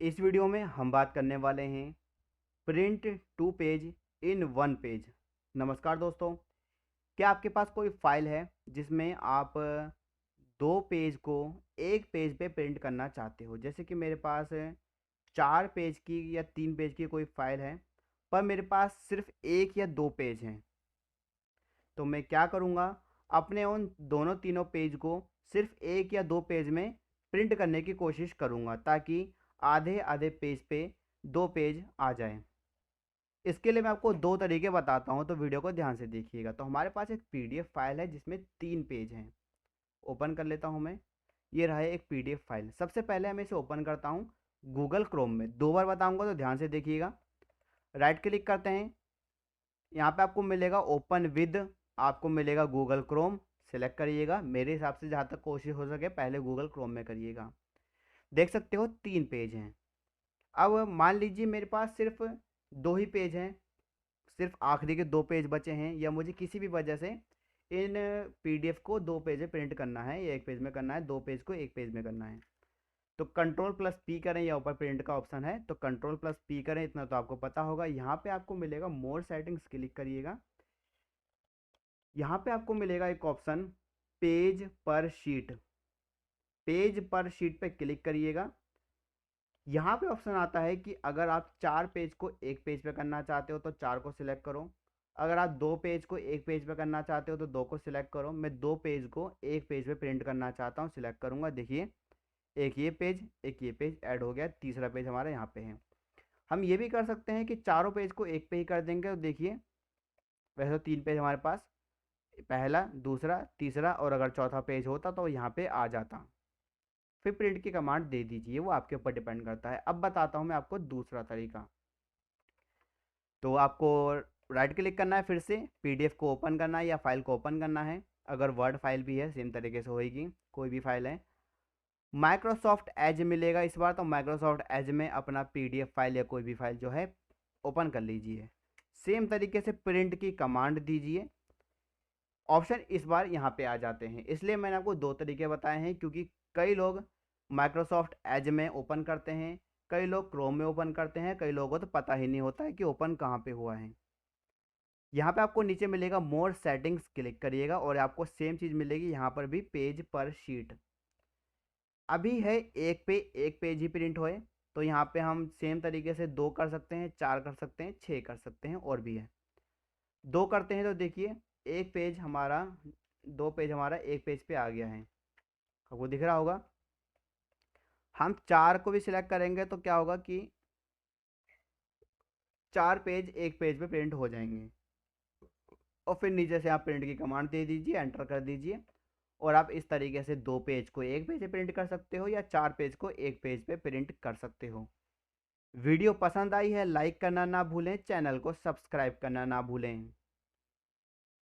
इस वीडियो में हम बात करने वाले हैं print two page in one page. नमस्कार दोस्तों, क्या आपके पास कोई फाइल है जिसमें आप दो पेज को एक पेज पे प्रिंट करना चाहते हो? जैसे कि मेरे पास 4 पेज की या 3 पेज की कोई फाइल है, पर मेरे पास सिर्फ एक या दो पेज हैं। तो मैं क्या करूँगा, अपने उन दोनों तीनों पेज को सिर्फ एक या दो पेज में प्रिंट करने की कोशिश करूँगा, ताकि आधे आधे पेज पे दो पेज आ जाए। इसके लिए मैं आपको दो तरीके बताता हूँ, तो वीडियो को ध्यान से देखिएगा। तो हमारे पास एक पीडीएफ फाइल है जिसमें 3 पेज हैं। ओपन कर लेता हूँ मैं। ये रहा है एक पीडीएफ फाइल। सबसे पहले मैं इसे ओपन करता हूँ गूगल क्रोम में। 2 बार बताऊँगा तो ध्यान से देखिएगा। राइट क्लिक करते हैं, यहाँ पे आपको मिलेगा ओपन विद, आपको मिलेगा गूगल क्रोम। सेलेक्ट करिएगा। मेरे हिसाब से जहाँ तक कोशिश हो सके पहले गूगल क्रोम में करिएगा। देख सकते हो 3 पेज हैं। अब मान लीजिए मेरे पास सिर्फ दो ही पेज हैं, सिर्फ आखिरी के दो पेज बचे हैं, या मुझे किसी भी वजह से इन पीडीएफ को दो पेज में प्रिंट करना है, या एक पेज में करना है, दो पेज को एक पेज में करना है। तो कंट्रोल प्लस पी करें, या ऊपर प्रिंट का ऑप्शन है तो कंट्रोल प्लस पी करें, इतना तो आपको पता होगा। यहाँ पे आपको मिलेगा मोर सेटिंग्स, क्लिक करिएगा। यहाँ पे आपको मिलेगा एक ऑप्शन पेज पर शीट। पेज पर शीट पे क्लिक करिएगा। यहाँ पे ऑप्शन आता है कि अगर आप 4 पेज को एक पेज पे करना चाहते हो तो 4 को सिलेक्ट करो। अगर आप 2 पेज को एक पेज पे करना चाहते हो तो 2 को सिलेक्ट करो। मैं 2 पेज को एक पेज पे प्रिंट करना चाहता हूँ, सिलेक्ट करूँगा। देखिए, एक ये पेज ऐड हो गया, तीसरा पेज हमारा यहाँ पे है। हम ये भी कर सकते हैं कि चारों पेज को एक पे ही कर देंगे। तो देखिए, वैसे तो 3 पेज हमारे पास, पहला, दूसरा, तीसरा, और अगर चौथा पेज होता तो यहाँ पे आ जाता। फिर प्रिंट की कमांड दे दीजिए, वो आपके ऊपर डिपेंड करता है। अब बताता हूँ मैं आपको दूसरा तरीका। तो आपको राइट क्लिक करना है, फिर से पीडीएफ को ओपन करना है या फाइल को ओपन करना है। अगर वर्ड फाइल भी है सेम तरीके से होएगी, कोई भी फाइल है। माइक्रोसॉफ्ट एज मिलेगा इस बार, तो माइक्रोसॉफ्ट एज में अपना पीडीएफ फाइल या कोई भी फाइल जो है ओपन कर लीजिए। सेम तरीके से प्रिंट की कमांड दीजिए। ऑप्शन इस बार यहाँ पे आ जाते हैं। इसलिए मैंने आपको दो तरीके बताए हैं, क्योंकि कई लोग माइक्रोसॉफ्ट एज में ओपन करते हैं, कई लोग क्रोम में ओपन करते हैं, कई लोगों को तो पता ही नहीं होता है कि ओपन कहाँ पे हुआ है। यहाँ पे आपको नीचे मिलेगा मोर सेटिंग्स, क्लिक करिएगा और आपको सेम चीज़ मिलेगी यहाँ पर भी, पेज पर शीट। अभी है एक पे एक पेज ही प्रिंट होए, तो यहाँ पे हम सेम तरीके से 2 कर सकते हैं, 4 कर सकते हैं, 6 कर सकते हैं, और भी है। 2 करते हैं तो देखिए, एक पेज हमारा, 2 पेज हमारा एक पेज पे आ गया है, आपको दिख रहा होगा। हम 4 को भी सिलेक्ट करेंगे तो क्या होगा कि 4 पेज एक पेज पे प्रिंट हो जाएंगे। और फिर नीचे से आप प्रिंट की कमांड दे दीजिए, एंटर कर दीजिए, और आप इस तरीके से 2 पेज को एक पेज पे प्रिंट कर सकते हो, या 4 पेज को एक पेज पे प्रिंट कर सकते हो। वीडियो पसंद आई है लाइक करना ना भूलें, चैनल को सब्सक्राइब करना ना भूलें।